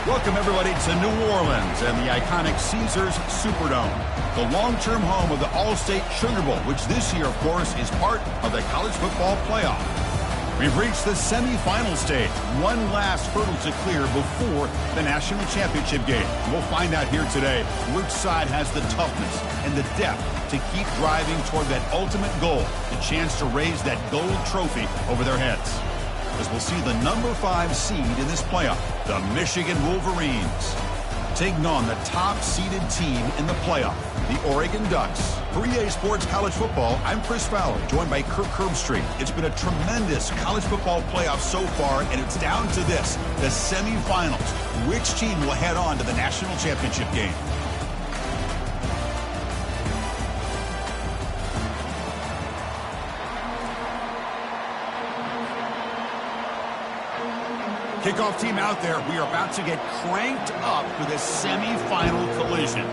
Welcome, everybody, to New Orleans and the iconic Caesars Superdome, the long-term home of the All-State Sugar Bowl, which this year, of course, is part of the college football playoff. We've reached the semifinal stage, one last hurdle to clear before the national championship game. We'll find out here today which side has the toughness and the depth to keep driving toward that ultimate goal, the chance to raise that gold trophy over their heads. As we'll see the number 5 seed in this playoff, the Michigan Wolverines, taking on the top-seeded team in the playoff, the Oregon Ducks. For EA Sports College Football, I'm Chris Fowler, joined by Kirk Herbstreit. It's been a tremendous college football playoff so far, and it's down to this, the semifinals. Which team will head on to the national championship game? Kickoff team out there. We are about to get cranked up for this semifinal collision.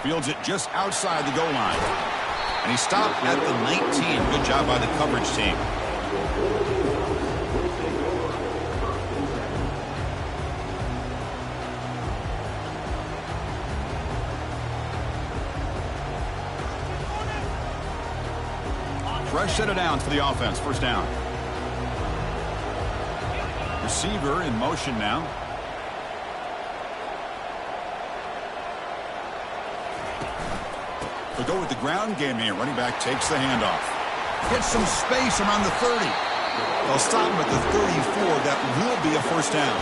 Fields it just outside the goal line. And he stopped at the 19. Good job by the coverage team. Fresh set it down for the offense. First down. Receiver in motion now. They'll go with the ground game here. Running back takes the handoff. Gets some space around the 30. They'll stop him at the 34. That will be a first down.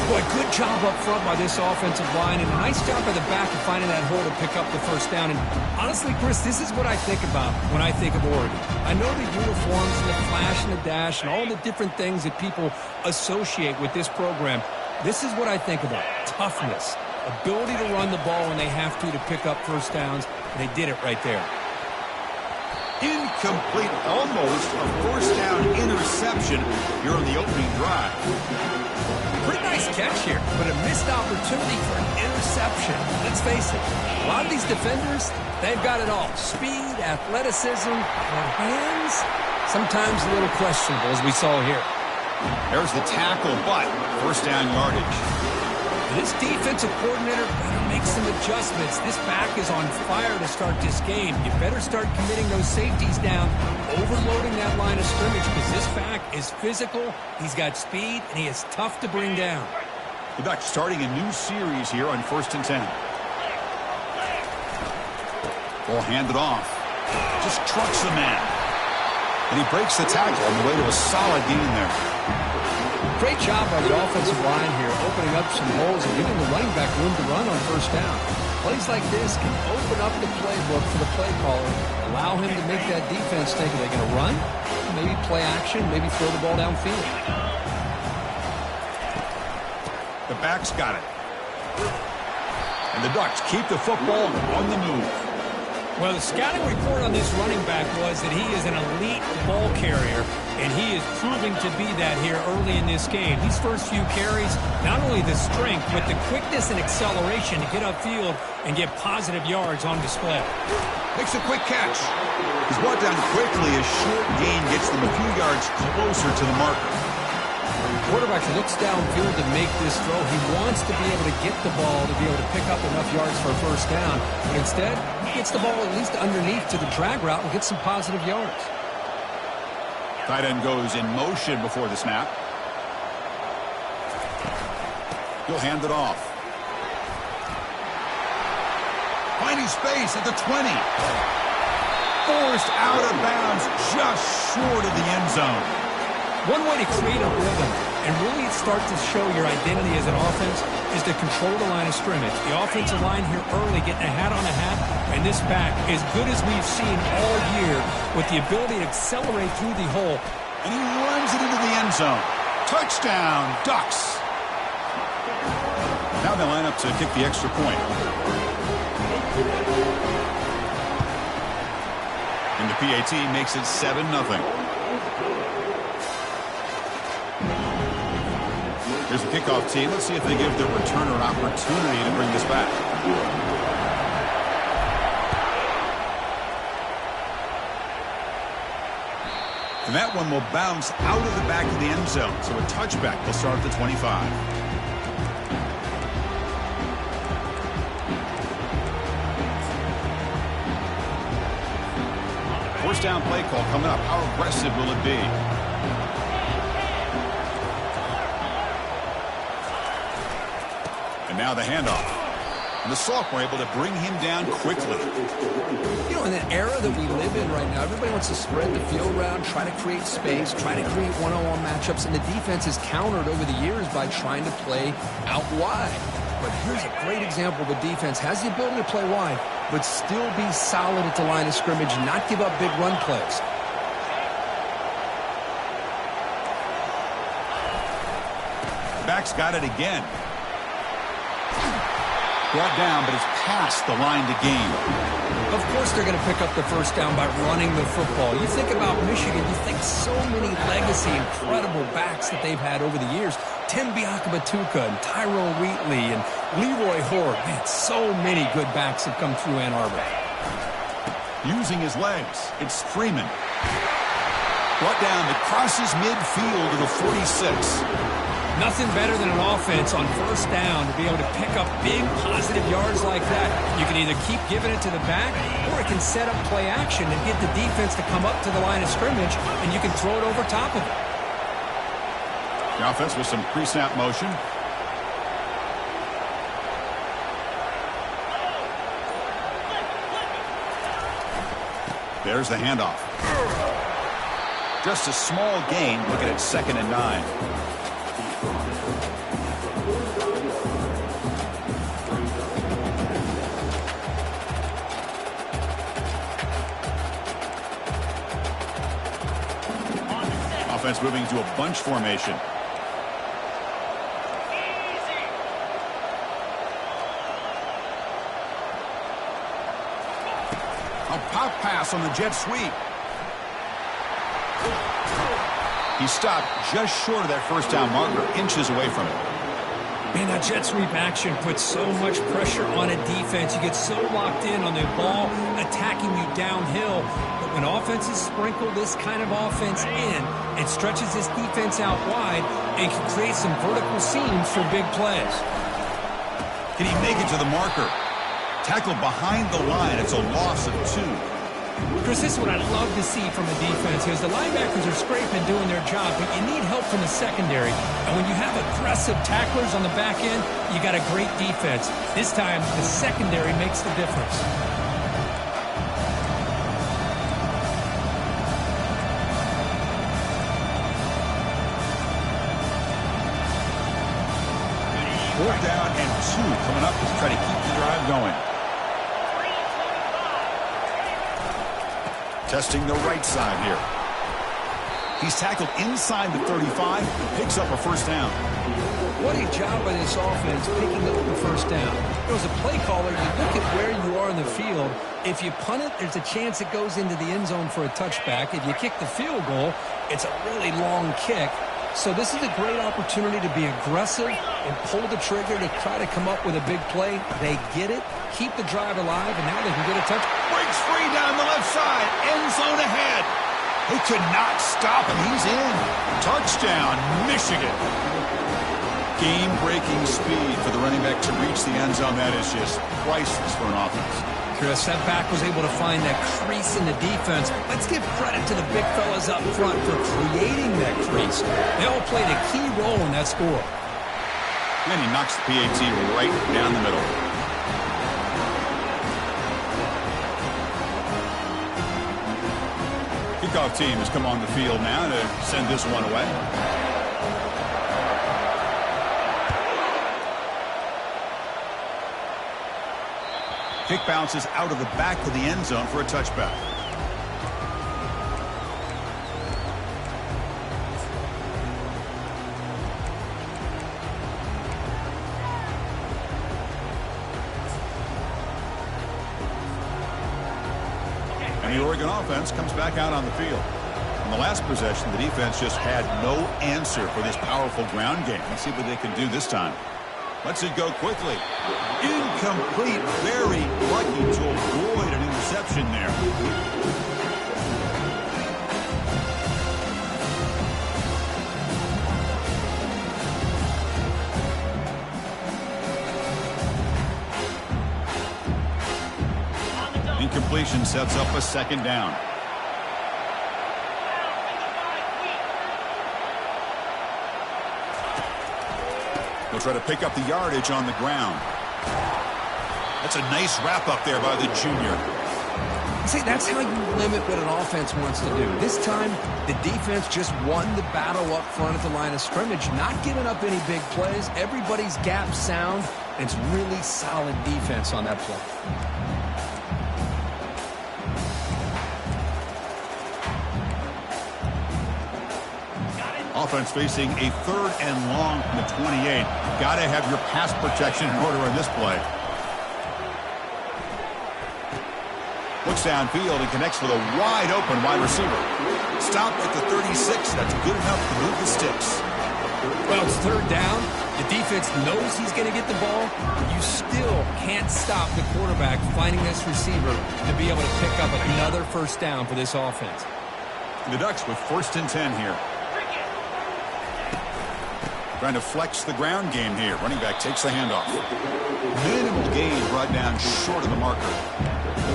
Boy, good job up front by this offensive line, and a nice job by the back of finding that hole to pick up the first down. And honestly, Chris, this is what I think about when I think of Oregon. I know the uniforms and the flash and the dash and all the different things that people associate with this program. This is what I think about. Toughness, ability to run the ball when they have to pick up first downs, and they did it right there. Incomplete, almost a first down interception here on the opening drive. Pretty nice catch here, but a missed opportunity for an interception. Let's face it, a lot of these defenders, they've got it all. Speed, athleticism, and hands, sometimes a little questionable, as we saw here. There's the tackle, but first down yardage. This defensive coordinator better make some adjustments. This back is on fire to start this game. You better start committing those safeties down, overloading that line of scrimmage, because this back is physical, he's got speed, and he is tough to bring down. The Ducks starting a new series here on 1st and 10. Ball handed off. Just trucks the man. And he breaks the tackle on the way to a solid gain there. Great job by the offensive line here, opening up some holes and giving the running back room to run on first down. Plays like this can open up the playbook for the play caller, allow him to make that defense think, are they going to run? Maybe play action, maybe throw the ball downfield. The back's got it. And the Ducks keep the football on the move. Well, the scouting report on this running back was that he is an elite ball carrier, and he is proving to be that here early in this game. These first few carries, not only the strength, but the quickness and acceleration to get upfield and get positive yards on display. Makes a quick catch. He's brought down quickly. A short gain gets them a few yards closer to the marker. Quarterback looks downfield to make this throw. He wants to be able to get the ball to be able to pick up enough yards for a first down. But instead, he gets the ball at least underneath to the drag route and gets some positive yards. Tight end goes in motion before the snap. He'll hand it off. Finding space at the 20. Forced out of bounds just short of the end zone. One way to create a rhythm and really start to show your identity as an offense is to control the line of scrimmage. The offensive line here early getting a hat on a hat, and this back, as good as we've seen all year, with the ability to accelerate through the hole. And he runs it into the end zone. Touchdown, Ducks. Now they line up to kick the extra point. And the PAT makes it 7-0. Here's the kickoff team. Let's see if they give the returner an opportunity to bring this back. And that one will bounce out of the back of the end zone. So a touchback will start at the 25. First down play call coming up. How aggressive will it be? And now the handoff. And the Salk were able to bring him down quickly. You know, in the era that we live in right now, everybody wants to spread the field around, try to create space, try to create one-on-one matchups, and the defense has countered over the years by trying to play out wide. But here's a great example. The defense has the ability to play wide, but still be solid at the line of scrimmage, not give up big run plays. Back's got it again. Brought down, but it's past the line to gain. Of course they're going to pick up the first down by running the football. You think about Michigan, you think so many legacy, incredible backs that they've had over the years. Tim Biakabatuka and Tyrone Wheatley and Leroy Horde. Man, so many good backs have come through Ann Arbor. Using his legs, it's Freeman. Brought down that crosses midfield to the 46. Nothing better than an offense on first down to be able to pick up big positive yards like that. You can either keep giving it to the back, or it can set up play action and get the defense to come up to the line of scrimmage, and you can throw it over top of it. The offense with some pre-snap motion. There's the handoff. Just a small gain, looking at 2nd and 9. Offense moving to a bunch formation. A pop pass on the jet sweep. He stopped just short of that first down marker, inches away from it. Man, that jet sweep action puts so much pressure on a defense. You get so locked in on the ball attacking you downhill. But when offenses sprinkle this kind of offense in, it stretches this defense out wide and can create some vertical seams for big plays. Can he make it to the marker? Tackled behind the line. It's a loss of 2. Chris, this is what I love to see from a defense is the linebackers are scraping, doing their job, but you need help from the secondary. And when you have aggressive tacklers on the back end, you got a great defense. This time, the secondary makes the difference. Fourth down and 2 coming up to try to keep the drive going. Testing the right side here. He's tackled inside the 35, picks up a first down. What a job by this offense picking up the first down. There was a play caller. You look at where you are in the field. If you punt it, there's a chance it goes into the end zone for a touchback. If you kick the field goal, it's a really long kick. So this is a great opportunity to be aggressive and pull the trigger to try to come up with a big play. They get it, keep the drive alive, and now they can get a touch. Breaks free down the left side, end zone ahead. They could not stop him. He's in. Touchdown, Michigan. Game-breaking speed for the running back to reach the end zone. That is just priceless for an offense. Chris, that back was able to find that crease in the defense. Let's give credit to the big fellas up front for creating that crease. They all played a key role in that score. And he knocks the PAT right down the middle. Kickoff team has come on the field now to send this one away. Kick bounces out of the back of the end zone for a touchback. And the Oregon offense comes back out on the field. On the last possession, the defense just had no answer for this powerful ground game. Let's see what they can do this time. Lets it go quickly. Incomplete. Very lucky to avoid an interception there. Incompletion sets up a second down. They'll try to pick up the yardage on the ground. That's a nice wrap up there by the junior. See, that's how you limit what an offense wants to do. This time, the defense just won the battle up front at the line of scrimmage, not giving up any big plays. Everybody's gap sound, and it's really solid defense on that play. Offense facing a 3rd and long from the 28. Got to have your pass protection in order on this play. Looks downfield and connects with a wide-open wide receiver. Stopped at the 36. That's good enough to move the sticks. Well, it's 3rd down. The defense knows he's going to get the ball. You still can't stop the quarterback finding this receiver to be able to pick up another 1st down for this offense. The Ducks with 1st and 10 here. Trying to flex the ground game here. Running back takes the handoff. Minimal gain brought down short of the marker.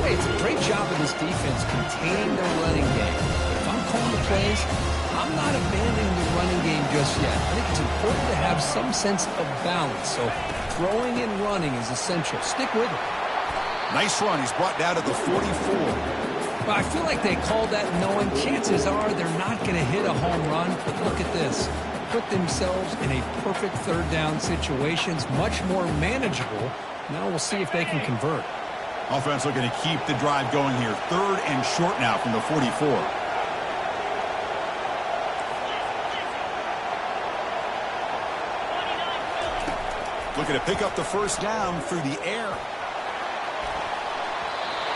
Hey, it's a great job of this defense containing their running game. If I'm calling the plays, I'm not abandoning the running game just yet. I think it's important to have some sense of balance. So throwing and running is essential. Stick with it. Nice run. He's brought down at the 44. Well, I feel like they called that knowing chances are they're not going to hit a home run. But look at this. Put themselves in a perfect 3rd down situation. It's much more manageable. Now we'll see if they can convert. Offense looking to keep the drive going here. 3rd and short now from the 44. Looking to pick up the 1st down through the air.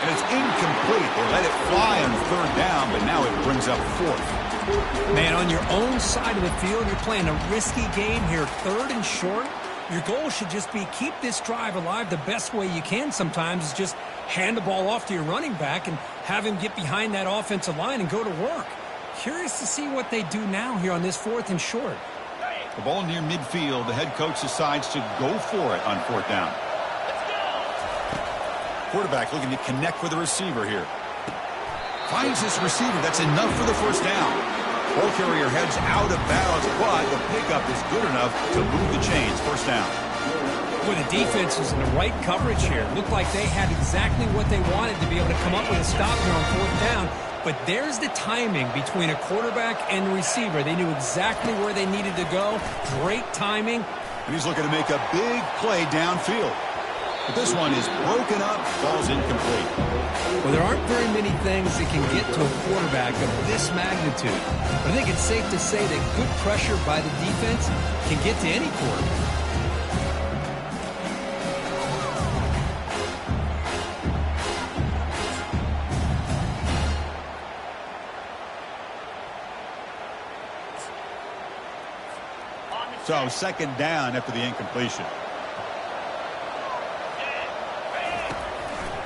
And it's incomplete. They let it fly on 3rd down, but now it brings up 4th. Man, on your own side of the field, you're playing a risky game here. 3rd and short. Your goal should just be keep this drive alive the best way you can sometimes is just hand the ball off to your running back and have him get behind that offensive line and go to work. Curious to see what they do now here on this 4th and short. The ball near midfield. The head coach decides to go for it on 4th down. Quarterback looking to connect with the receiver here. Finds this receiver. That's enough for the 1st down. Ball carrier heads out of bounds, but the pickup is good enough to move the chains. 1st down. Well, the defense was in the right coverage here. Looked like they had exactly what they wanted to be able to come up with a stop here on 4th down. But there's the timing between a quarterback and the receiver. They knew exactly where they needed to go. Great timing. And he's looking to make a big play downfield. But this one is broken up, falls incomplete. Well, there aren't very many things that can get to a quarterback of this magnitude. But I think it's safe to say that good pressure by the defense can get to any quarterback. So 2nd down after the incompletion.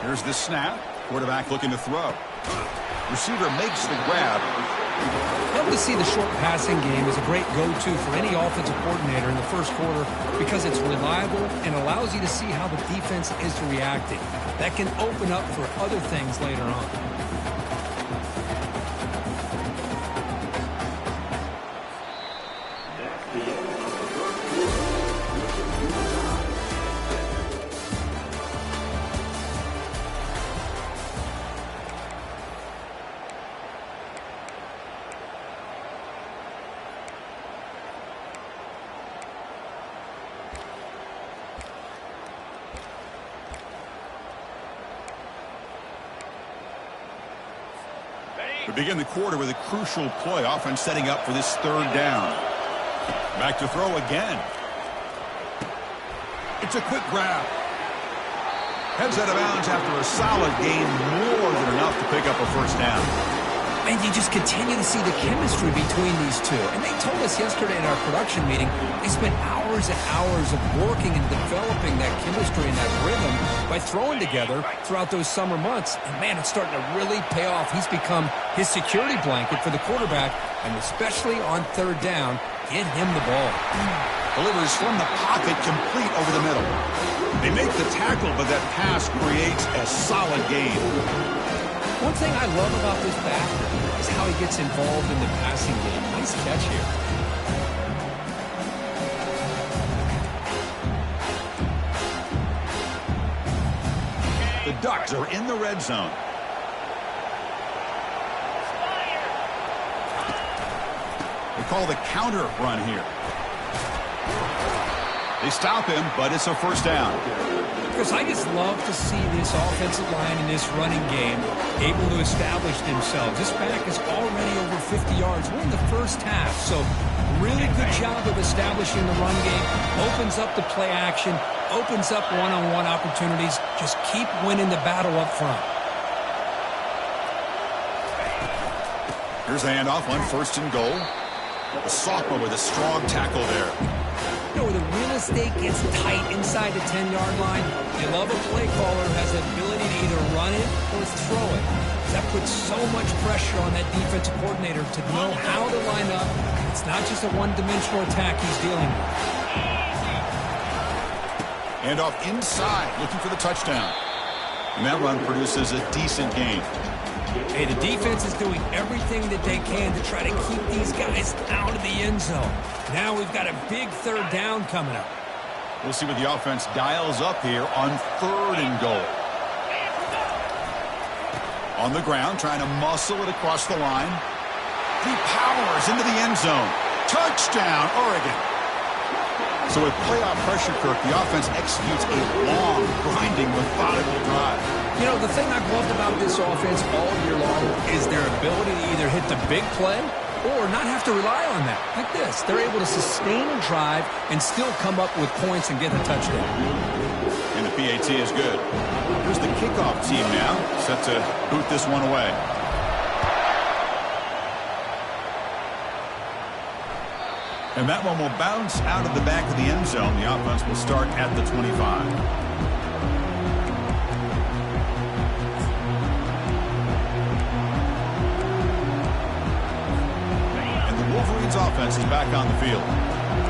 Here's the snap. Quarterback looking to throw. Receiver makes the grab. Love to see the short passing game is a great go-to for any offensive coordinator in the 1st quarter because it's reliable and allows you to see how the defense is reacting. That can open up for other things later on. We begin the quarter with a crucial play. Offense setting up for this 3rd down. Back to throw again. It's a quick grab. Heads out of bounds after a solid gain, more than enough to pick up a 1st down. And you just continue to see the chemistry between these two. And they told us yesterday in our production meeting, they spent hours and hours of working and developing that chemistry and that rhythm by throwing together throughout those summer months. And, man, it's starting to really pay off. He's become his security blanket for the quarterback, and especially on 3rd down, get him the ball. Delivers from the pocket, complete over the middle. They make the tackle, but that pass creates a solid gain. One thing I love about this back is how he gets involved in the passing game. Nice catch here. The Ducks are in the red zone. They call the counter run here. They stop him, but it's a first down. Because I just love to see this offensive line in this running game able to establish themselves. This back is already over 50 yards. We're in the first half, so really good job of establishing the run game. Opens up the play action, opens up one-on-one opportunities. Just keep winning the battle up front. Here's a handoff on 1st and goal. The sophomore with a strong tackle there. You know, where the real estate gets tight inside the 10-yard line, you love a play caller who has the ability to either run it or throw it. That puts so much pressure on that defensive coordinator to know how to line up. It's not just a one-dimensional attack he's dealing with. Handoff inside, looking for the touchdown. And that run produces a decent gain. Hey, the defense is doing everything that they can to try to keep these guys out of the end zone. Now we've got a big 3rd down coming up. We'll see what the offense dials up here on 3rd and goal. On the ground, trying to muscle it across the line. He powers into the end zone. Touchdown, Oregon. So with playoff pressure, Kirk, the offense executes a long, grinding, methodical drive. You know, the thing I've loved about this offense all year long is their ability to either hit the big play or not have to rely on that. Like this, they're able to sustain a drive and still come up with points and get a touchdown. And the PAT is good. Here's the kickoff team now, set to boot this one away. And that one will bounce out of the back of the end zone. The offense will start at the 25. And the Wolverines offense is back on the field.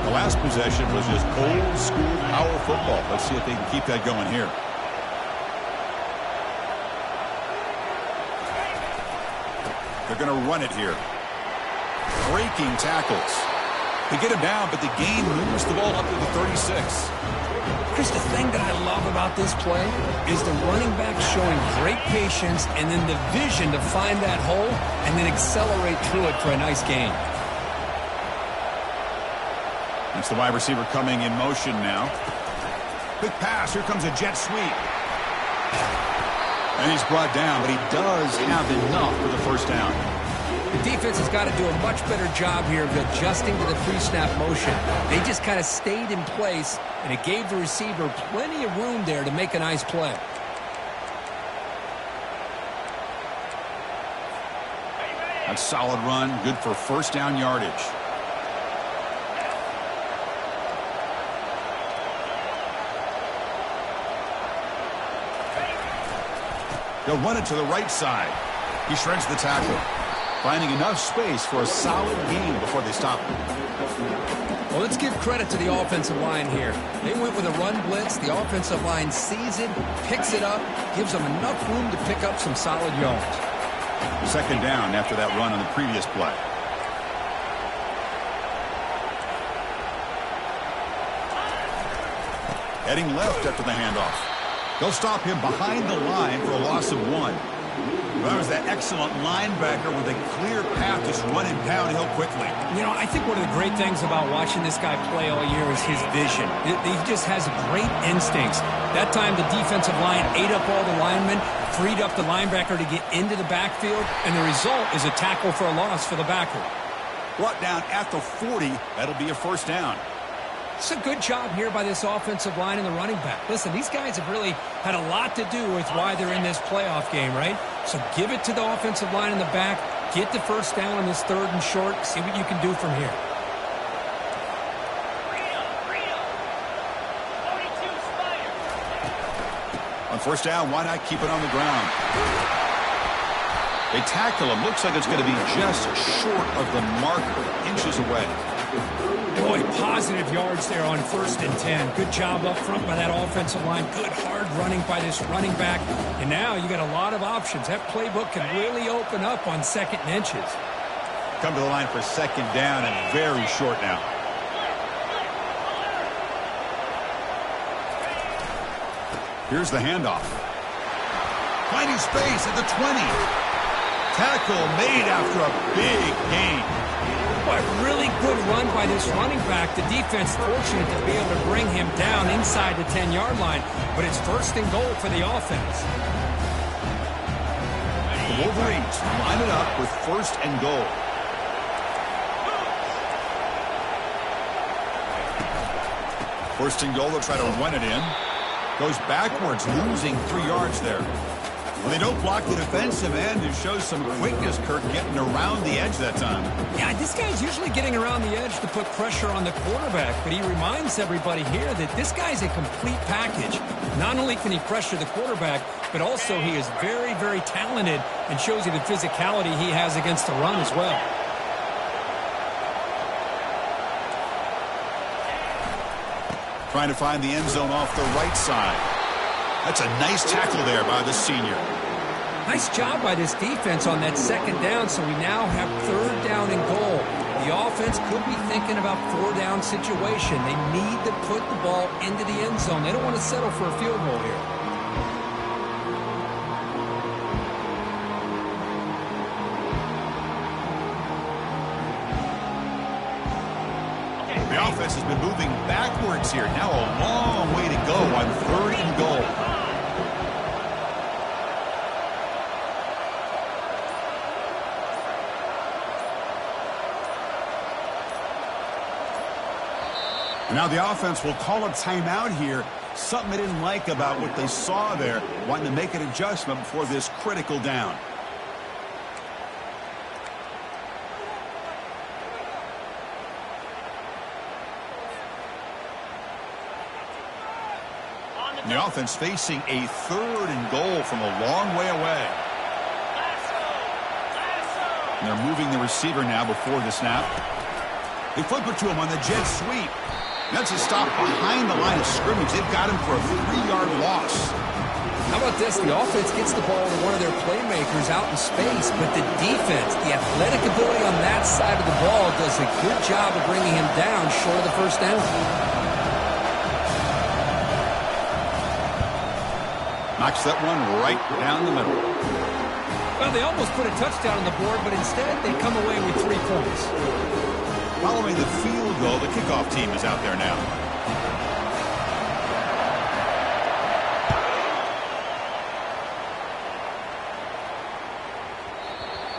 The last possession was just old school power football. Let's see if they can keep that going here. They're going to run it here. Breaking tackles. They get him down, but the gain moves the ball up to the 36. Chris, the thing that I love about this play is the running back showing great patience and then the vision to find that hole and then accelerate through it for a nice gain. That's the wide receiver coming in motion now. Quick pass. Here comes a jet sweep. And he's brought down, but he does have enough for the first down. The defense has got to do a much better job here of adjusting to the pre-snap motion. They just kind of stayed in place, and it gave the receiver plenty of room there to make a nice play. That's a solid run, good for first down yardage. He'll run it to the right side. He shreds the tackle, finding enough space for a solid gain before they stop him. Well, let's give credit to the offensive line here. They went with a run blitz. The offensive line sees it, picks it up, gives them enough room to pick up some solid yards. 2nd down after that run on the previous play. Heading left after the handoff. They'll stop him behind the line for a loss of 1. That was that excellent linebacker with a clear path just running downhill quickly. You know, I think one of the great things about watching this guy play all year is his vision. He just has great instincts. That time the defensive line ate up all the linemen, freed up the linebacker to get into the backfield, and the result is a tackle for a loss for the backer. Brought down at the 40. That'll be a first down. It's a good job here by this offensive line and the running back. Listen, these guys have really had a lot to do with why they're in this playoff game, right? So give it to the offensive line in the back. Get the first down on this 3rd and short. See what you can do from here. On first down, why not keep it on the ground? They tackle him. Looks like it's going to be just short of the marker, inches away. Boy, positive yards there on 1st and 10. Good job up front by that offensive line. Good hard running by this running back. And now you got a lot of options. That playbook can really open up on 2nd and inches. Come to the line for 2nd down and very short now. Here's the handoff. Finding space at the 20. Tackle made after a big gain. Boy, really good run by this running back. The defense fortunate to be able to bring him down inside the 10-yard line. But it's 1st and goal for the offense. The Wolverines line it up with 1st and goal. First and goal, they'll try to run it in. Goes backwards, losing 3 yards there. Well, they don't block the defensive end, who shows some quickness, Kirk, getting around the edge that time. Yeah, this guy's usually getting around the edge to put pressure on the quarterback, but he reminds everybody here that this guy's a complete package. Not only can he pressure the quarterback, but also he is very, very talented and shows you the physicality he has against the run as well. Trying to find the end zone off the right side. That's a nice tackle there by the senior. Nice job by this defense on that 2nd down, so we now have 3rd down and goal. The offense could be thinking about 4-down situation. They need to put the ball into the end zone. They don't want to settle for a field goal here. The offense has been moving backwards here. Now a long way to go on 3rd and goal. Now the offense will call a timeout here. Something they didn't like about what they saw there. Wanting to make an adjustment before this critical down. The offense facing a 3rd and goal from a long way away. And they're moving the receiver now before the snap. They flip it to him on the jet sweep. That's a stop behind the line of scrimmage. They've got him for a 3-yard loss. How about this? The offense gets the ball to one of their playmakers out in space, but the defense, the athletic ability on that side of the ball does a good job of bringing him down short of the 1st down. Knocks that one right down the middle. Well, they almost put a touchdown on the board, but instead they come away with 3 points. Following the field goal, the kickoff team is out there now.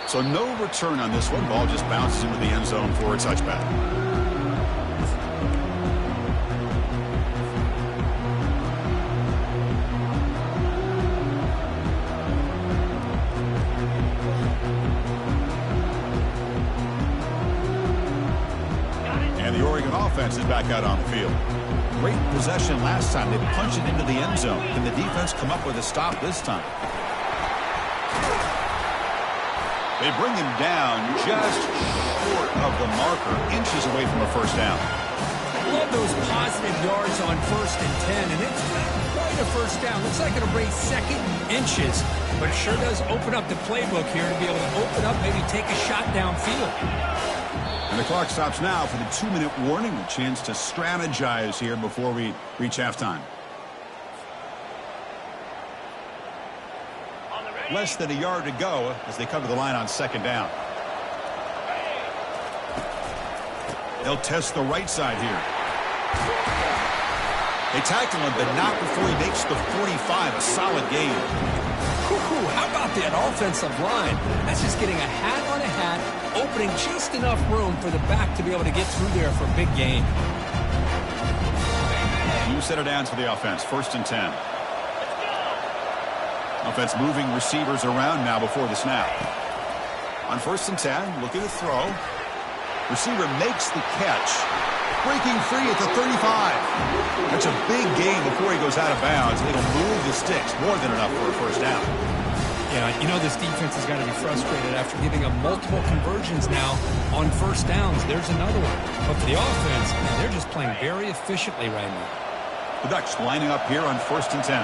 So no return on this one. Ball just bounces into the end zone for a touchback. Offense is back out on the field. Great possession last time. They punched it into the end zone. Can the defense come up with a stop this time? They bring him down just short of the marker, inches away from a 1st down. I love those positive yards on 1st and 10, and it's not quite a 1st down. Looks like it'll bring 2nd inches, but it sure does open up the playbook here to be able to open up, maybe take a shot downfield. And the clock stops now for the 2-minute warning. A chance to strategize here before we reach halftime. Less than a yard to go as they come to the line on 2nd down. They'll test the right side here. They tackle him, but not before he makes the 45. A solid gain. How about that offensive line? That's just getting a hat on a hat, opening just enough room for the back to be able to get through there for a big gain. New set of downs for the offense. 1st and 10. Offense moving receivers around now before the snap. On 1st and 10, looking to throw. Receiver makes the catch. Breaking free at the 35. That's a big gain before he goes out of bounds. It'll move the sticks. More than enough for a 1st down. Yeah, you know this defense has got to be frustrated after giving up multiple conversions now on first downs. There's another one. But for the offense, man, they're just playing very efficiently right now. The Ducks lining up here on 1st and 10.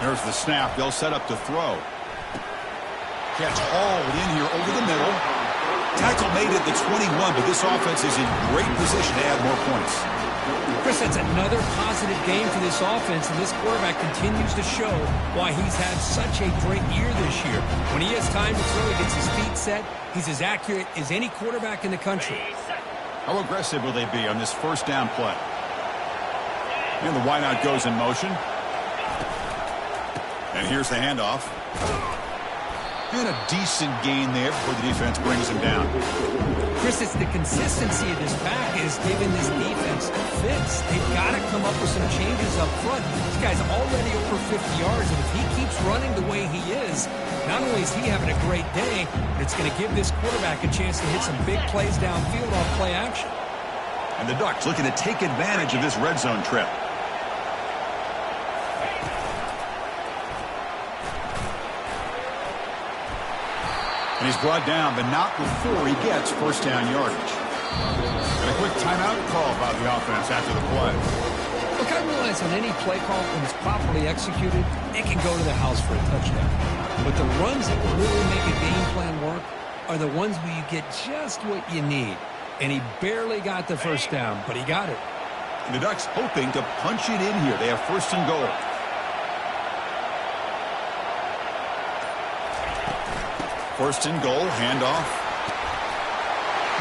Here's the snap. They'll set up to throw. Catch hauled in here over the middle. Tackle made at the 21, but this offense is in great position to add more points. Chris, that's another positive game for this offense, and this quarterback continues to show why he's had such a great year this year. When he has time to throw, he gets his feet set. He's as accurate as any quarterback in the country. How aggressive will they be on this first down play? And the wideout goes in motion. And here's the handoff. And a decent gain there before the defense brings him down. Chris, it's the consistency of this back is giving this defense fits. They've got to come up with some changes up front. This guy's already over 50 yards, and if he keeps running the way he is, not only is he having a great day, but it's going to give this quarterback a chance to hit some big plays downfield off play action. And the Ducks looking to take advantage of this red zone trip. And he's brought down, but not before he gets first down yardage. And a quick timeout call by the offense after the play. Look, I realize on any play call, when it's properly executed, it can go to the house for a touchdown. But the runs that really make a game plan work are the ones where you get just what you need. And he barely got the first down, but he got it. And the Ducks hoping to punch it in here. They have 1st and goal. First and goal, handoff.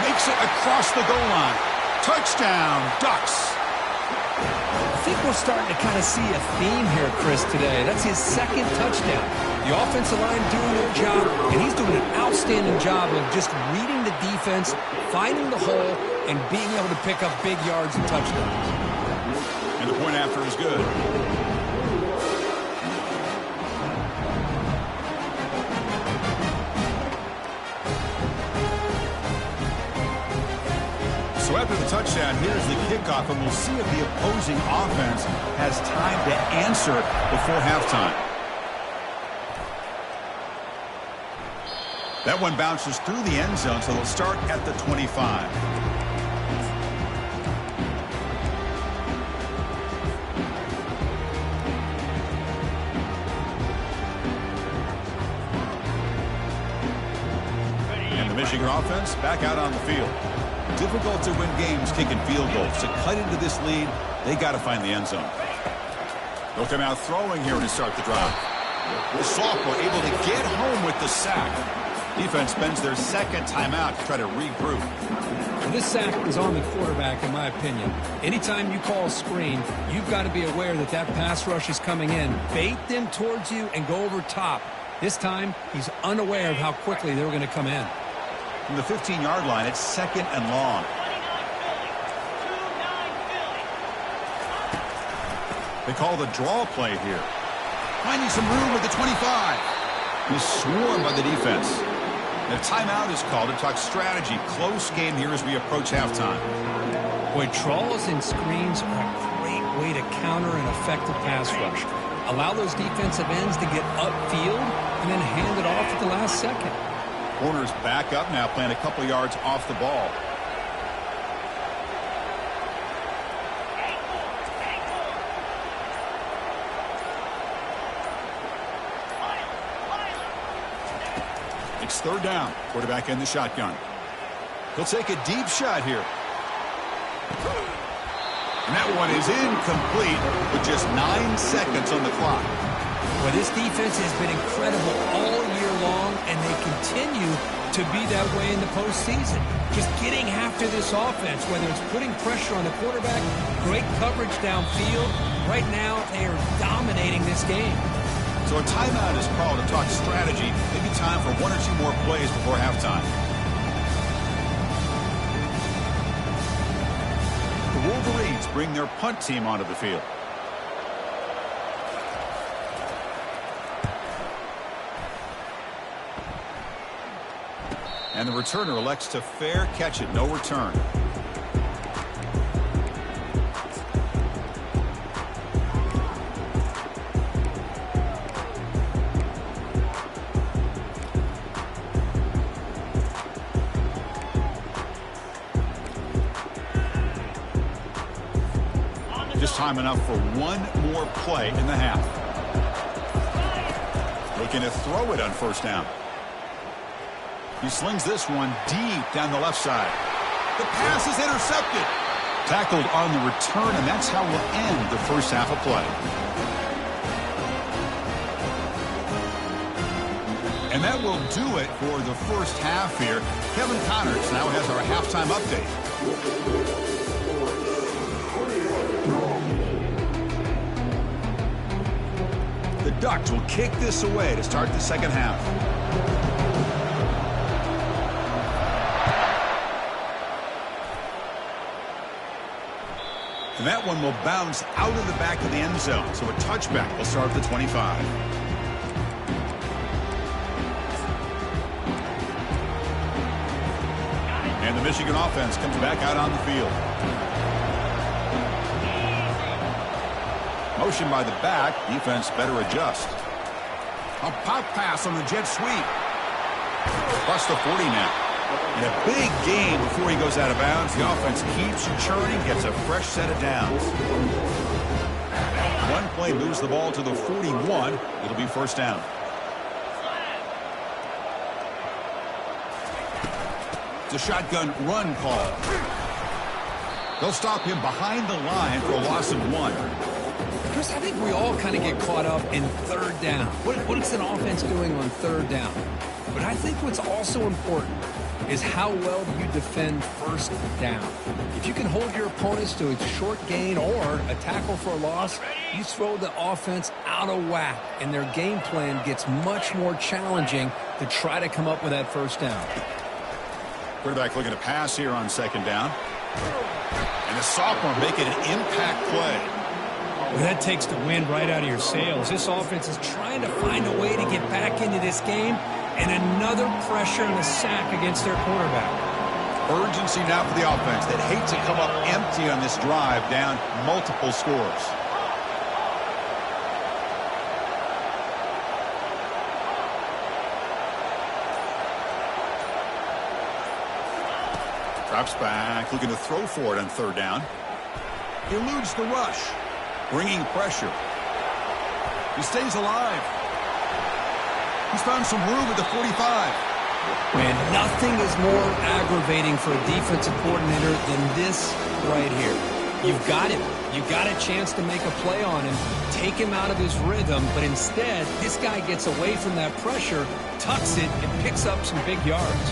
Makes it across the goal line. Touchdown, Ducks. I think we're starting to kind of see a theme here, Chris, today. That's his 2nd touchdown. The offensive line doing their job, and he's doing an outstanding job of just reading the defense, finding the hole, and being able to pick up big yards and touchdowns. And the point after is good. So after the touchdown, here's the kickoff, and we'll see if the opposing offense has time to answer before halftime. That one bounces through the end zone, so they'll start at the 25. And the Michigan offense back out on the field. Difficult to win games kicking field goals. To cut into this lead, they got to find the end zone. They'll come out throwing here to start the drive. The sophomore able to get home with the sack. Defense spends their 2nd timeout to try to regroup. Well, this sack was on the quarterback, in my opinion. Anytime you call a screen, you've got to be aware that that pass rush is coming in. Bait them towards you and go over top. This time, he's unaware of how quickly they're going to come in. From the 15-yard line, it's 2nd and long. They call the draw play here. Finding some room at the 25. He's swarmed by the defense. The timeout is called to talk strategy. Close game here as we approach halftime. Boy, draws and screens are a great way to counter an effective pass rush. Allow those defensive ends to get upfield and then hand it off at the last second. Corners back up now, playing a couple yards off the ball. It's 3rd down. Quarterback in the shotgun. He'll take a deep shot here. And that one is incomplete with just 9 seconds on the clock. Well, this defense has been incredible all year long, and they continue to be that way in the postseason. Just getting after this offense, whether it's putting pressure on the quarterback, great coverage downfield. Right now, they are dominating this game. So a timeout is called to talk strategy. Maybe time for 1 or 2 more plays before halftime. The Wolverines bring their punt team onto the field. And the returner elects to fair catch it. No return. time enough for one more play in the half. Looking to throw it on first down. He slings this one deep down the left side. The pass is intercepted. Tackled on the return, and that's how we'll end the first half of play. And that will do it for the first half here. Kevin Connors now has our halftime update. The Ducks will kick this away to start the second half. And that one will bounce out of the back of the end zone. So a touchback will start at the 25. And the Michigan offense comes back out on the field. Motion by the back. Defense better adjust. A pop pass on the jet sweep. Across the 40 now. And a big gain before he goes out of bounds. The offense keeps churning, gets a fresh set of downs. One play moves the ball to the 41. It'll be first down. It's a shotgun run call. They'll stop him behind the line for a loss of 1. Chris, I think we all kind of get caught up in third down. What is an offense doing on third down? But I think what's also important is how well do you defend first down. If you can hold your opponents to a short gain or a tackle for a loss, you throw the offense out of whack, and their game plan gets much more challenging to try to come up with that first down. Quarterback looking to pass here on second down. And the sophomore making an impact play. Well, that takes the wind right out of your sails. This offense is trying to find a way to get back into this game, and another pressure and a sack against their quarterback. Urgency now for the offense that hate to come up empty on this drive, down multiple scores. Drops back, looking to throw for it on third down. Eludes the rush, bringing pressure. He stays alive. He's found some room at the 45. Man, nothing is more aggravating for a defensive coordinator than this right here. You've got him. You've got a chance to make a play on him, take him out of his rhythm, but instead, this guy gets away from that pressure, tucks it, and picks up some big yards.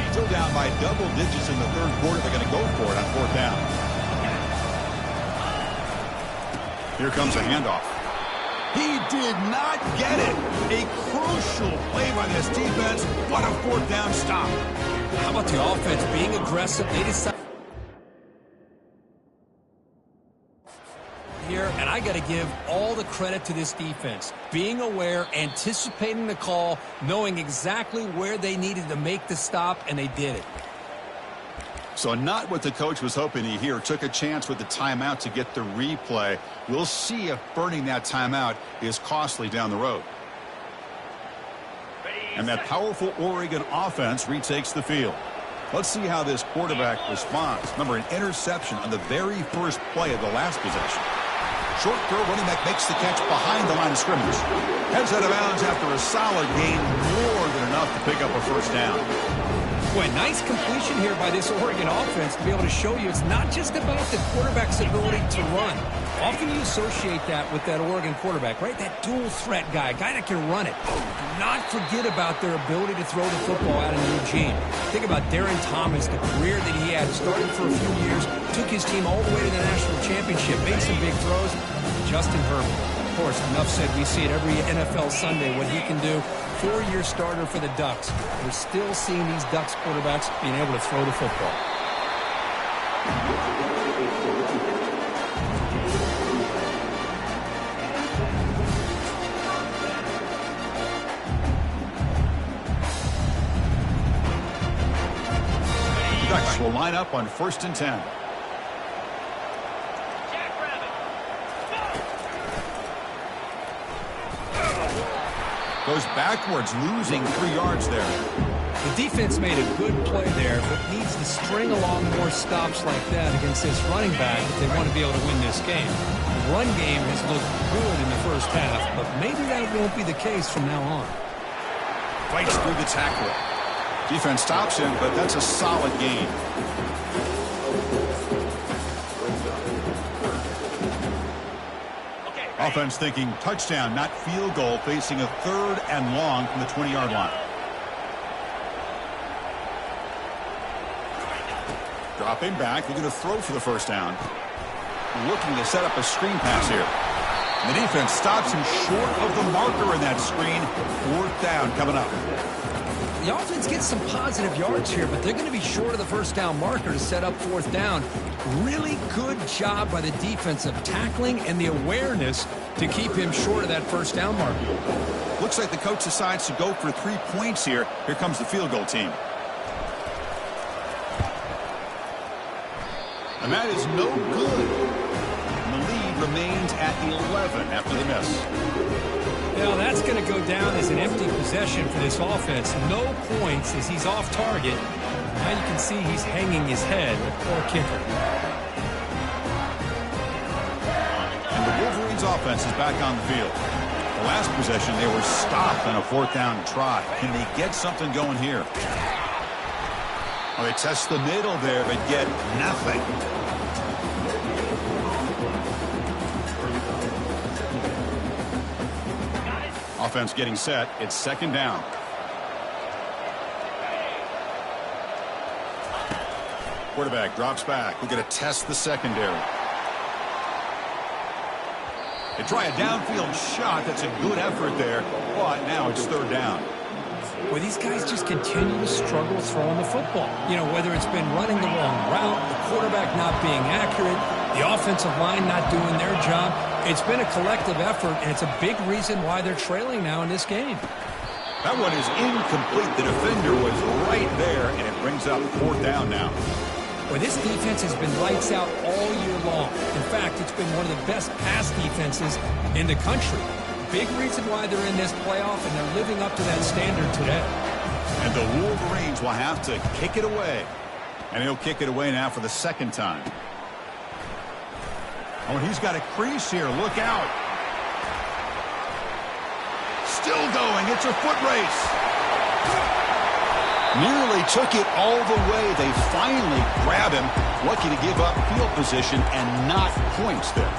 Still down by double digits in the third quarter. They're going to go for it on fourth down. Here comes a handoff. He did not get it. A crucial play by this defense. What a fourth down stop. How about the offense being aggressive? They decide here, and I got to give all the credit to this defense. Being aware, anticipating the call, knowing exactly where they needed to make the stop, and they did it. So not what the coach was hoping to hear. Took a chance with the timeout to get the replay. We'll see if burning that timeout is costly down the road. And that powerful Oregon offense retakes the field. Let's see how this quarterback responds. Remember, an interception on the very first play of the last possession. Short throw, running back makes the catch behind the line of scrimmage. Heads out of bounds after a solid gain, more than enough to pick up a first down. Boy, nice completion here by this Oregon offense to be able to show you it's not just about the quarterback's ability to run. Often you associate that with that Oregon quarterback, right? That dual threat guy, a guy that can run it. Do not forget about their ability to throw the football out in Eugene. Think about Darren Thomas, the career that he had, started for a few years, took his team all the way to the national championship, made some big throws. Justin Herbert. Of course, enough said, we see it every NFL Sunday what he can do. 4-year starter for the Ducks. We're still seeing these Ducks quarterbacks being able to throw the football. The Ducks will line up on 1st and 10. Goes backwards, losing 3 yards there. The defense made a good play there, but needs to string along more stops like that against this running back if they want to be able to win this game. The run game has looked good in the first half, but maybe that won't be the case from now on. Fights through the tackle. Defense stops him, but that's a solid gain. Offense thinking touchdown, not field goal, facing a 3rd and long from the 20-yard line. Dropping back, looking to throw for the first down. Looking to set up a screen pass here. And the defense stops him short of the marker in that screen. 4th down coming up. The offense gets some positive yards here, but they're going to be short of the first down marker to set up 4th down. Really good job by the defense of tackling and the awareness to keep him short of that first down marker. Looks like the coach decides to go for 3 points here. Here comes the field goal team. And that is no good. And the lead remains at 11 after the miss. Well, that's going to go down as an empty possession for this offense. No points as he's off target. Now you can see he's hanging his head. Poor kicker. And the Wolverines offense is back on the field. The last possession, they were stopped on a 4th down try. Can they get something going here? Well, they test the middle there, but get nothing. Offense getting set. It's 2nd down. Quarterback drops back. We're going to test the secondary. They try a downfield shot. That's a good effort there, but now it's 3rd down. Well, these guys just continue to struggle throwing the football. You know, whether it's been running the wrong route, the quarterback not being accurate, the offensive line not doing their job. It's been a collective effort, and it's a big reason why they're trailing now in this game. That one is incomplete. The defender was right there, and it brings up 4th down now. Well, this defense has been lights out all year long. In fact, it's been one of the best pass defenses in the country. Big reason why they're in this playoff, and they're living up to that standard today. And the Wolverines will have to kick it away. And he'll kick it away now for the 2nd time. Oh, and he's got a crease here. Look out. Still going. It's a foot race. Nearly took it all the way. They finally grab him. Lucky to give up field position and not points there.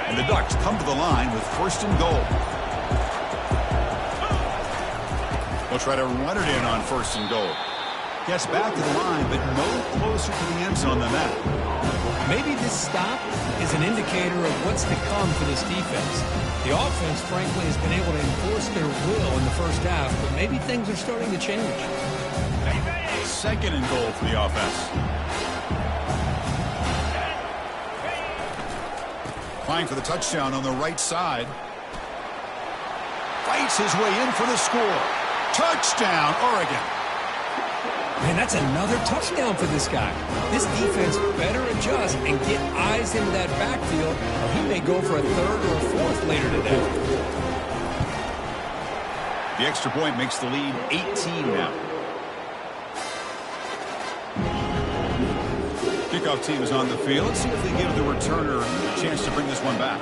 And the Ducks come to the line with 1st and goal. They'll try to run it in on 1st and goal. Gets back to the line, but no closer to the end zone than that. Maybe this stop is an indicator of what's to come for this defense. The offense, frankly, has been able to enforce their will in the first half, but maybe things are starting to change. 2nd and goal for the offense. Trying for the touchdown on the right side. Fights his way in for the score. Touchdown, Oregon. Man, that's another touchdown for this guy. This defense better adjust and get eyes into that backfield, or he may go for a 3rd or a 4th later today. The extra point makes the lead 18 now. Kickoff team is on the field. Let's see if they give the returner a chance to bring this one back.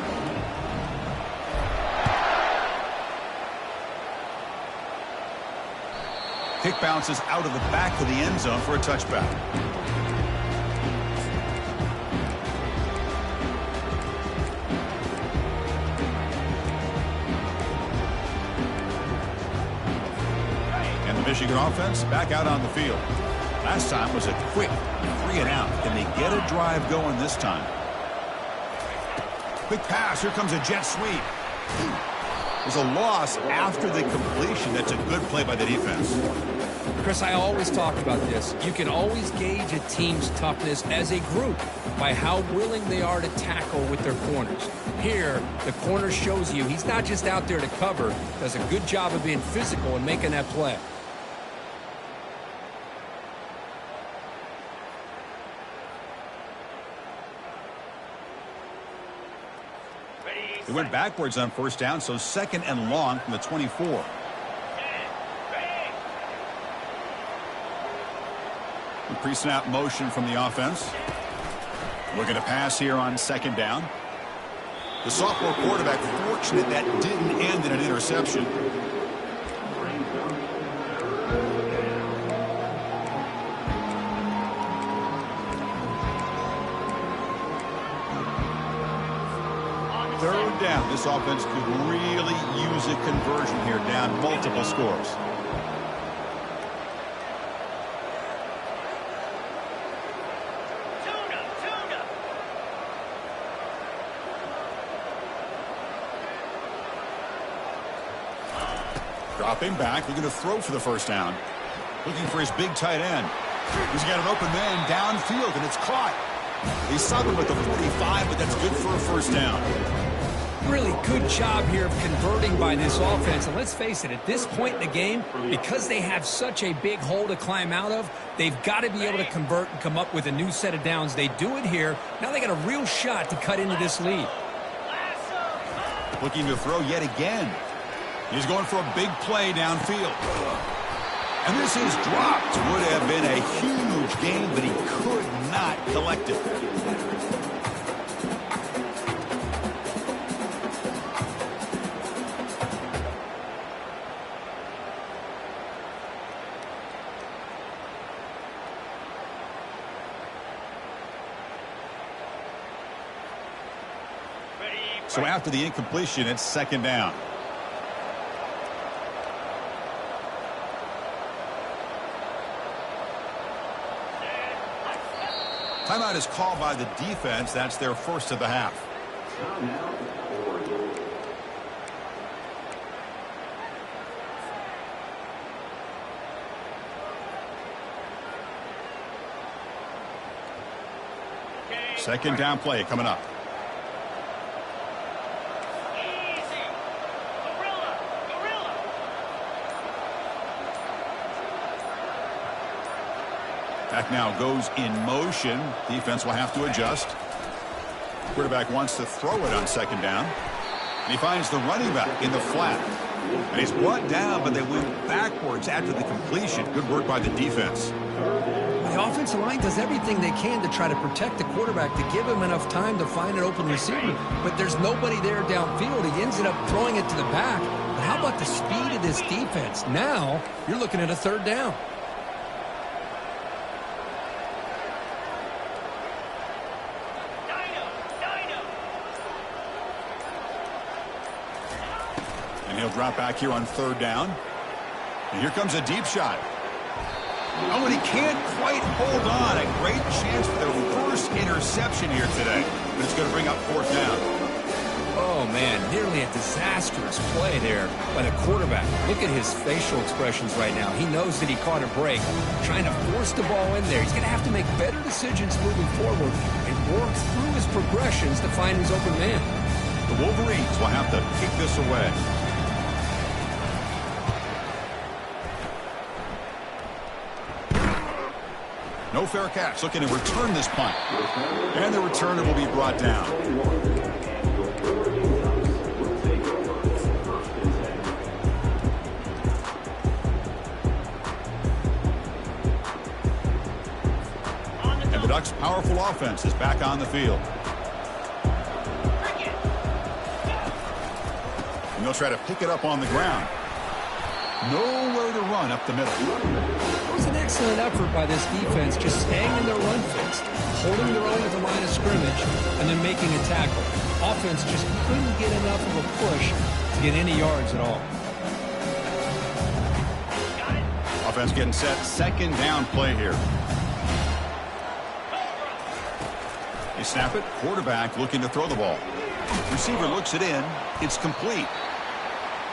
Kick bounces out of the back of the end zone for a touchback. And the Michigan offense back out on the field. Last time was a quick 3 and out. Can they get a drive going this time? Quick pass. Here comes a jet sweep. There's a loss after the completion. That's a good play by the defense. Chris, I always talk about this. You can always gauge a team's toughness as a group by how willing they are to tackle with their corners. Here, the corner shows you he's not just out there to cover, does a good job of being physical and making that play. They went backwards on first down, so second and long from the 24. Pre-snap motion from the offense. Looking to pass here on second down. The sophomore quarterback fortunate that didn't end in an interception. Third down. This offense could really use a conversion here, down multiple scores. Dropping back, looking to throw for the first down. Looking for his big tight end. He's got an open man downfield, and it's caught. He's stopping with the 45, but that's good for a first down. Really good job here of converting by this offense. And let's face it, at this point in the game, because they have such a big hole to climb out of, they've got to be able to convert and come up with a new set of downs. They do it here. Now they got a real shot to cut into this lead. Looking to throw yet again. He's going for a big play downfield. And this is dropped. Would have been a huge gain, but he could not collect it. So after the incompletion, it's second down. Timeout is called by the defense. That's their first of the half. Second down play coming up. Back now goes in motion. Defense will have to adjust. Quarterback wants to throw it on second down. And he finds the running back in the flat. And he's brought down, but they went backwards after the completion. Good work by the defense. The offensive line does everything they can to try to protect the quarterback, to give him enough time to find an open receiver. But there's nobody there downfield. He ends up throwing it to the back. But how about the speed of this defense? Now you're looking at a third down. He'll drop back here on third down. And here comes a deep shot. Oh, and he can't quite hold on. A great chance for their first interception here today. But it's going to bring up fourth down. Oh, man, nearly a disastrous play there by the quarterback. Look at his facial expressions right now. He knows that he caught a break, trying to force the ball in there. He's going to have to make better decisions moving forward and work through his progressions to find his open man. The Wolverines will have to kick this away. No fair catch. Looking to return this punt. And the returner will be brought down. And the Ducks' powerful offense is back on the field. And they'll try to pick it up on the ground. Nowhere to run up the middle. It was an excellent effort by this defense, just staying in their run fix, holding their own at the line of scrimmage, and then making a tackle. Offense just couldn't get enough of a push to get any yards at all. Offense getting set. Second down play here. They snap it. Quarterback looking to throw the ball. Receiver looks it in. It's complete.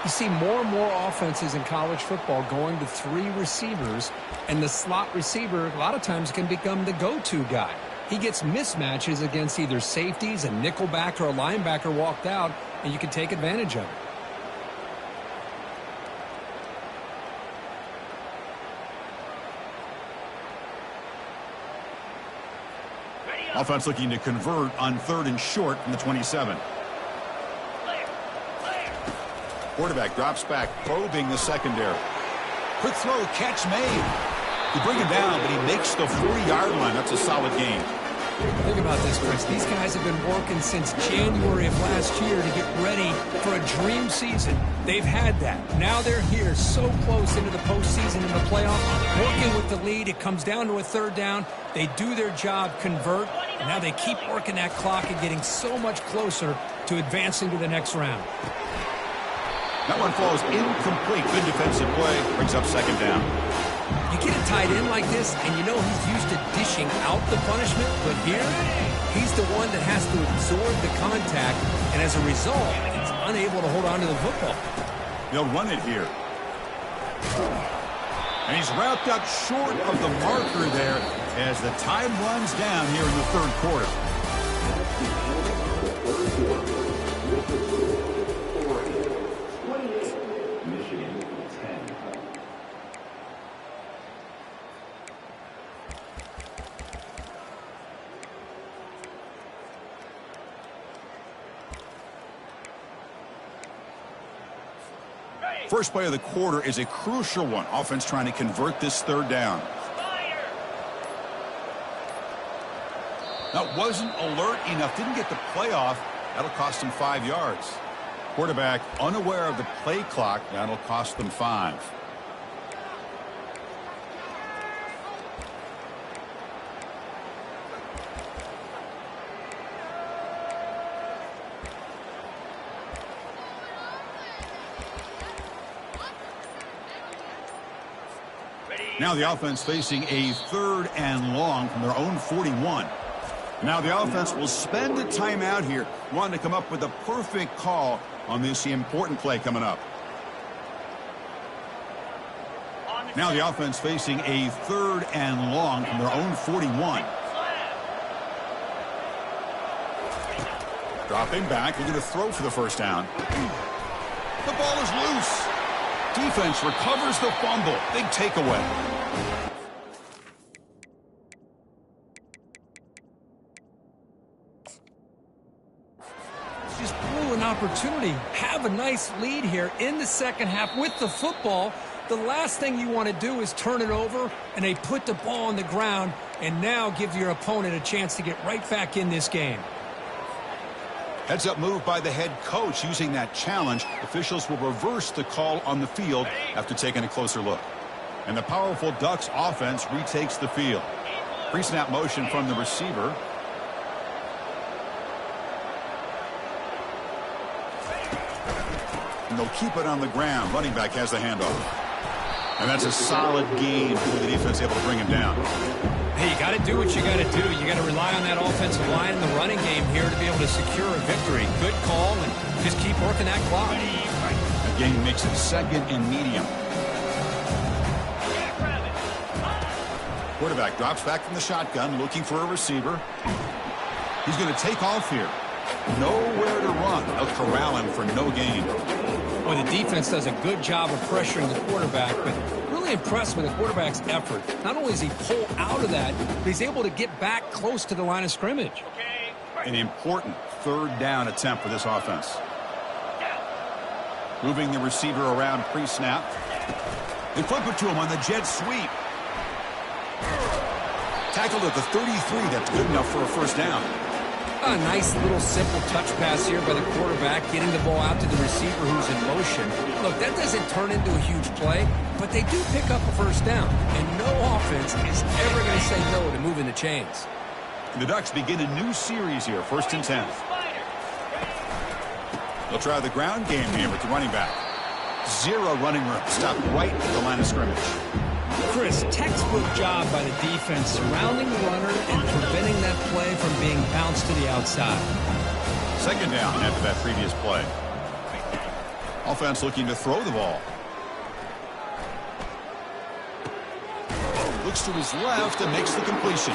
You see more and more offenses in college football going to three receivers, and the slot receiver a lot of times can become the go-to guy. He gets mismatches against either safeties, a nickelback, or a linebacker walked out, and you can take advantage of it. Offense looking to convert on third and short from the 27. Quarterback drops back, probing the secondary. Quick throw, catch made. You bring him down, but he makes the 40-yard line. That's a solid game. Think about this, Chris. These guys have been working since January of last year to get ready for a dream season. They've had that. Now they're here so close into the postseason and the playoff, working with the lead. It comes down to a third down. They do their job, convert, and now they keep working that clock and getting so much closer to advancing to the next round. That one falls incomplete. Good defensive play. Brings up second down. You get a tight end like this, and you know he's used to dishing out the punishment, but here, he's the one that has to absorb the contact, and as a result, he's unable to hold on to the football. They'll run it here. And he's wrapped up short of the marker there as the time runs down here in the third quarter. First play of the quarter is a crucial one. Offense trying to convert this third down. That wasn't alert enough. Didn't get the play off. That'll cost him 5 yards. Quarterback unaware of the play clock. That'll cost them 5. Now the offense facing a third and long from their own 41. Now the offense will spend a timeout here, wanting to come up with a perfect call on this important play coming up. Now the offense facing a third and long from their own 41. Dropping back, they're going to throw for the first down. The ball is loose. Defense recovers the fumble. Big takeaway. Just blew an opportunity. Have a nice lead here in the second half with the football. The last thing you want to do is turn it over, and they put the ball on the ground and now give your opponent a chance to get right back in this game. Heads up move by the head coach using that challenge. Officials will reverse the call on the field after taking a closer look. And the powerful Ducks offense retakes the field. Pre-snap motion from the receiver. And they'll keep it on the ground. Running back has the handoff. And that's a solid gain for the defense able to bring him down. Hey, you got to do what you got to do. You got to rely on that offensive line in the running game here to be able to secure a victory. Good call, and just keep working that clock. The game makes it second and medium. Quarterback drops back from the shotgun, looking for a receiver. He's going to take off here. Nowhere to run. They'll corral him for no gain. Well, the defense does a good job of pressuring the quarterback, but really impressed with the quarterback's effort. Not only does he pull out of that, but he's able to get back close to the line of scrimmage. An important third down attempt for this offense. Moving the receiver around pre-snap. They flip it to him on the jet sweep. Tackled at the 33. That's good enough for a first down. A nice little simple touch pass here by the quarterback, getting the ball out to the receiver who's in motion. Look, that doesn't turn into a huge play, but they do pick up a first down, and no offense is ever going to say no to moving the chains. The Ducks begin a new series here, 1st and 10. They'll try the ground game here with the running back. 0 running room, stopped right at the line of scrimmage. Chris, textbook job by the defense surrounding the runner and preventing that play from being bounced to the outside. Second down after that previous play. Offense looking to throw the ball. Looks to his left and makes the completion.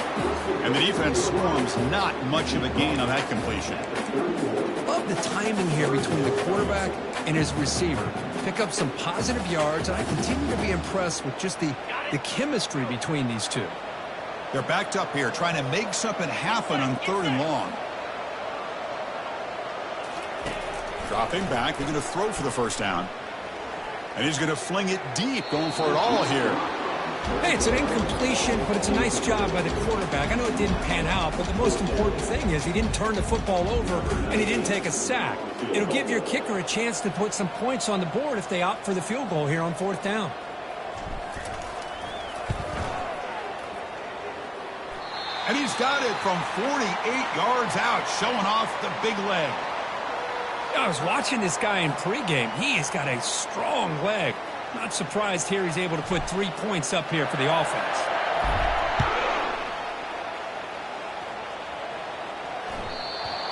And the defense swarms, not much of a gain on that completion. Love the timing here between the quarterback and his receiver. Pick up some positive yards, and I continue to be impressed with just the chemistry between these two. They're backed up here, trying to make something happen on 3rd and long. Dropping back. They're going to throw for the first down. And he's going to fling it deep, going for it all here. Hey, it's an incompletion, but it's a nice job by the quarterback. I know it didn't pan out, but the most important thing is he didn't turn the football over and he didn't take a sack. It'll give your kicker a chance to put some points on the board if they opt for the field goal here on 4th down. And he's got it from 48 yards out, showing off the big leg. I was watching this guy in pregame. He has got a strong leg. Not surprised here he's able to put 3 points up here for the offense.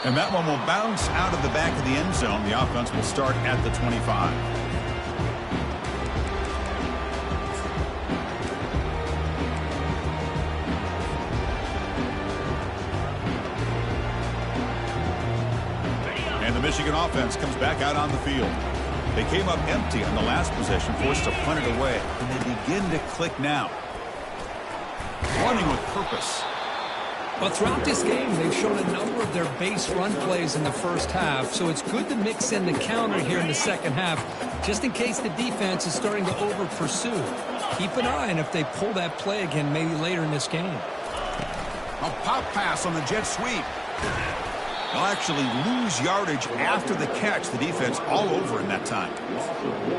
And that one will bounce out of the back of the end zone. The offense will start at the 25. And the Michigan offense comes back out on the field. They came up empty on the last possession, forced to punt it away. And they begin to click now. Running with purpose. Well, throughout this game, they've shown a number of their base run plays in the first half, so it's good to mix in the counter here in the second half, just in case the defense is starting to over-pursue. Keep an eye on if they pull that play again maybe later in this game. A pop pass on the jet sweep. They'll actually lose yardage after the catch. The defense all over in that time.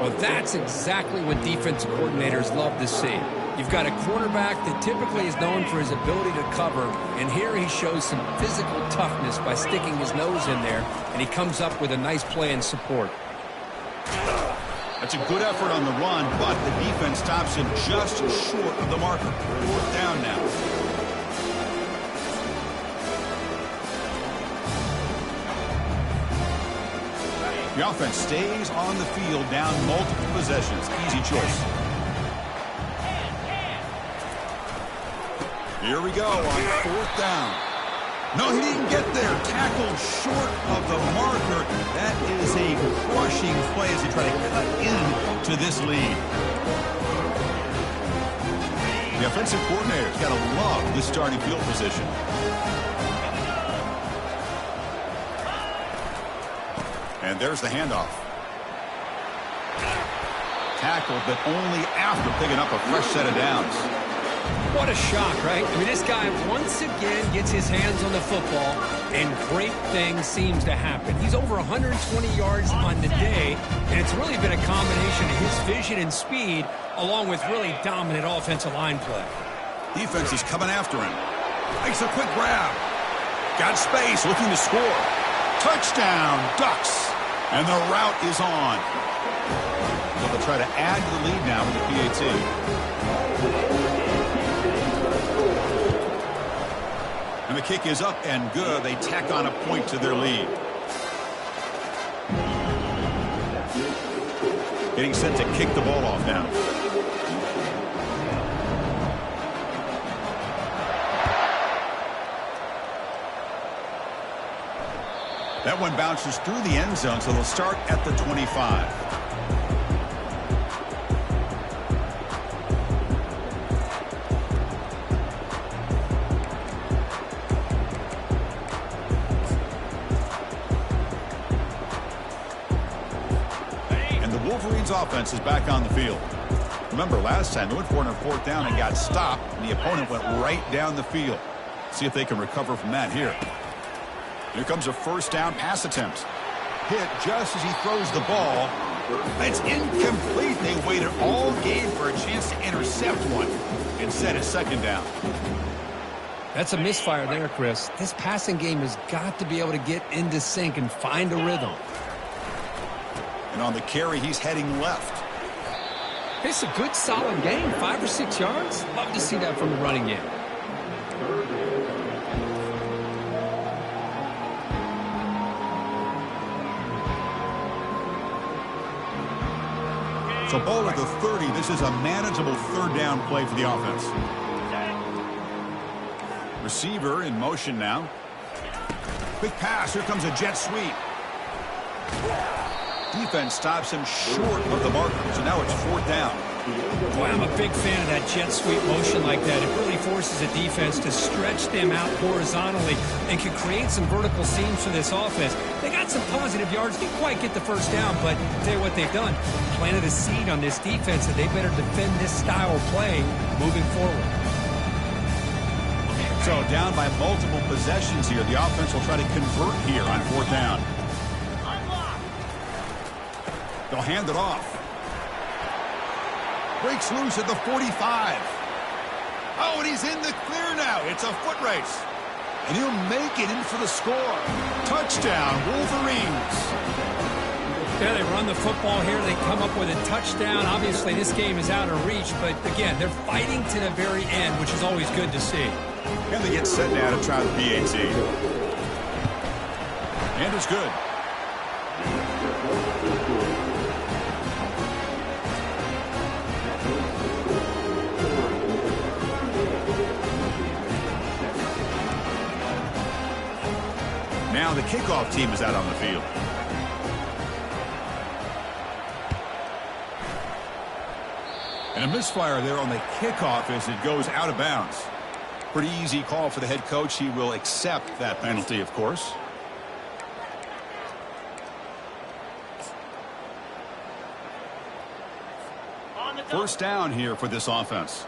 Well, that's exactly what defensive coordinators love to see. You've got a quarterback that typically is known for his ability to cover, and here he shows some physical toughness by sticking his nose in there, and he comes up with a nice play in support. That's a good effort on the run, but the defense stops him just short of the marker. 4th down now. The offense stays on the field down multiple possessions. Easy choice. Here we go on 4th down. No, he didn't get there. Tackled short of the marker. That is a crushing play as they try to cut into this lead. The offensive coordinator's got to love this starting field position. And there's the handoff. Tackled, but only after picking up a fresh set of downs. What a shock, right? I mean, this guy once again gets his hands on the football, and great things seems to happen. He's over 120 yards on the day, and it's really been a combination of his vision and speed, along with really dominant offensive line play. Defense is coming after him. Makes a quick grab. Got space, looking to score. Touchdown, Ducks. And the route is on. So they'll try to add to the lead now with the PAT. And the kick is up and good. They tack on a point to their lead. Getting set to kick the ball off now. That one bounces through the end zone, so they'll start at the 25. And the Wolverines offense is back on the field. Remember, last time they went for it on 4th down and got stopped, and the opponent went right down the field. See if they can recover from that here. Here comes a 1st down pass attempt. Hit just as he throws the ball. It's incomplete. They waited all game for a chance to intercept one. Instead, it's 2nd down. That's a misfire there, Chris. This passing game has got to be able to get into sync and find a rhythm. And on the carry, he's heading left. It's a good, solid game. 5 or 6 yards. Love to see that from the running game. So ball at the 30. This is a manageable 3rd down play for the offense. Receiver in motion now. Quick pass. Here comes a jet sweep. defense stops him short of the marker. So now it's 4th down. Boy, I'm a big fan of that jet sweep motion like that. It really forces a defense to stretch them out horizontally and can create some vertical seams for this offense. They got some positive yards. Didn't quite get the first down, but I'll tell you what they've done. Planted a seed on this defense that they better defend this style of play moving forward. So down by multiple possessions here. The offense will try to convert here on 4th down. They'll hand it off. Breaks loose at the 45. Oh, and he's in the clear now. It's a foot race. And he'll make it in for the score. Touchdown, Wolverines. Yeah, they run the football here. They come up with a touchdown. Obviously, this game is out of reach. But, again, they're fighting to the very end, which is always good to see. And they get set now to try the PAT. And it's good. Now the kickoff team is out on the field. And a misfire there on the kickoff as it goes out of bounds. Pretty easy call for the head coach. He will accept that penalty, of course. First down here for this offense.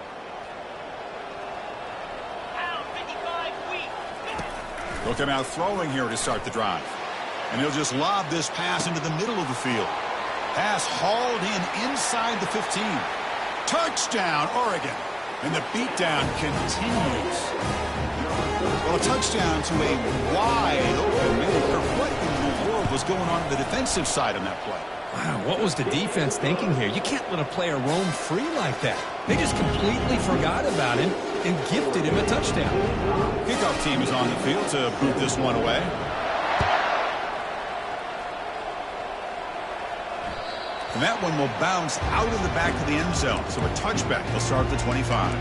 They'll come out throwing here to start the drive. And he'll just lob this pass into the middle of the field. Pass hauled in inside the 15. Touchdown, Oregon. And the beatdown continues. Well, a touchdown to a wide open man. What in the world was going on the defensive side on that play? Wow, what was the defense thinking here? You can't let a player roam free like that. They just completely forgot about him and gifted him a touchdown. Kickoff team is on the field to boot this one away. And that one will bounce out of the back of the end zone. So a touchback will start at the 25.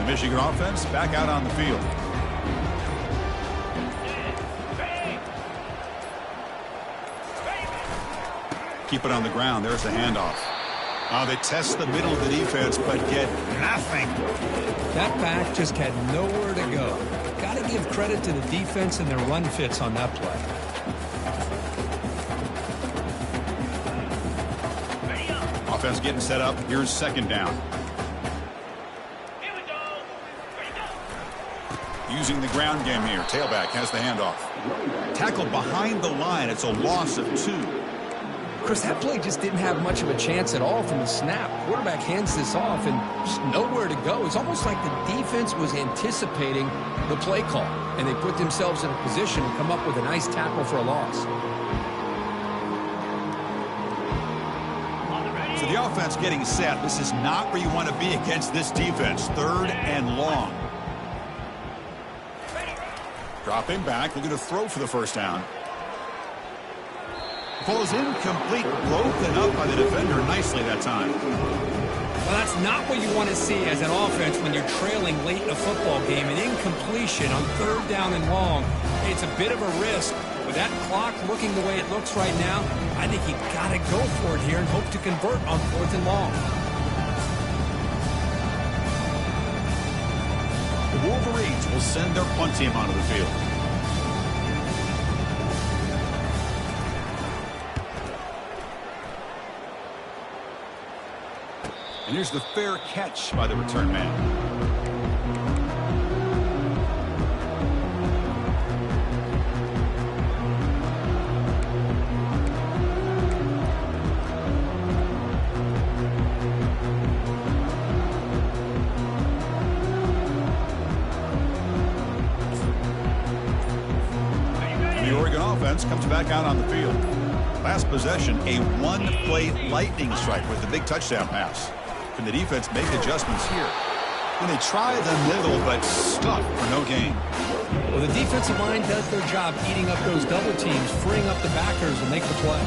Michigan offense back out on the field. Keep it on the ground. There's the handoff. They test the middle of the defense, but get nothing. That back just had nowhere to go. Got to give credit to the defense and their run fits on that play. Offense getting set up. Here's 2nd down. Using the ground game here. Tailback has the handoff. Tackle behind the line. It's a loss of 2. Chris, that play just didn't have much of a chance at all from the snap. Quarterback hands this off and just nowhere to go. It's almost like the defense was anticipating the play call, and they put themselves in a position to come up with a nice tackle for a loss. So the offense getting set. This is not where you want to be against this defense. 3rd and long. Dropping back, looking to throw for the first down. Ball is incomplete, broken up by the defender nicely that time. Well, that's not what you want to see as an offense when you're trailing late in a football game. An incompletion on 3rd down and long. It's a bit of a risk. With that clock looking the way it looks right now, I think you got to go for it here and hope to convert on 4th and long. The Wolverines will send their punt team onto the field. And here's the fair catch by the return man. And the Oregon offense comes back out on the field. Last possession, a one-play lightning strike with the big touchdown pass. Can the defense make adjustments here? And they try the middle, but stuck for no gain. Well, the defensive line does their job eating up those double teams, freeing up the backers and make the play.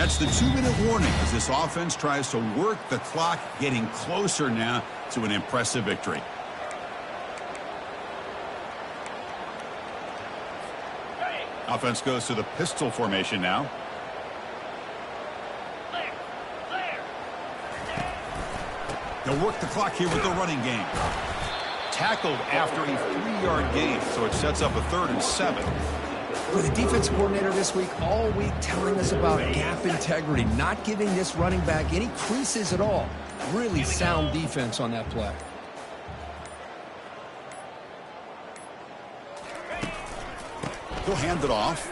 That's the 2-minute warning as this offense tries to work the clock, getting closer now to an impressive victory. Offense goes to the pistol formation now. They'll work the clock here with the running game. Tackled after a 3-yard gain, so it sets up a 3rd and 7. For the defense coordinator this week, all week telling us about gap integrity, not giving this running back any creases at all. Really sound defense on that play. He'll hand it off.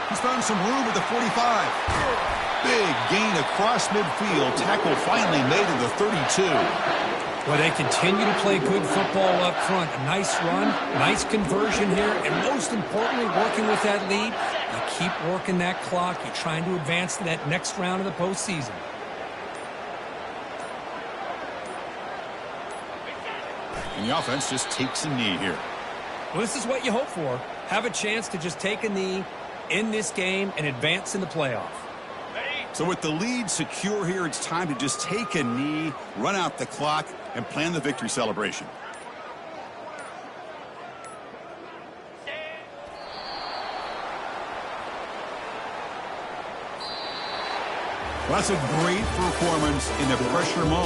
He's found some room at the 45. Big gain across midfield. Tackle finally made at the 32. Well, they continue to play good football up front. A nice run, nice conversion here, and most importantly, working with that lead. You keep working that clock. You're trying to advance to that next round of the postseason. And the offense just takes a knee here. Well, this is what you hope for. Have a chance to just take a knee in this game and advance in the playoff. So with the lead secure here, it's time to just take a knee, run out the clock, and plan the victory celebration. Well, that's a great performance in the pressure moment.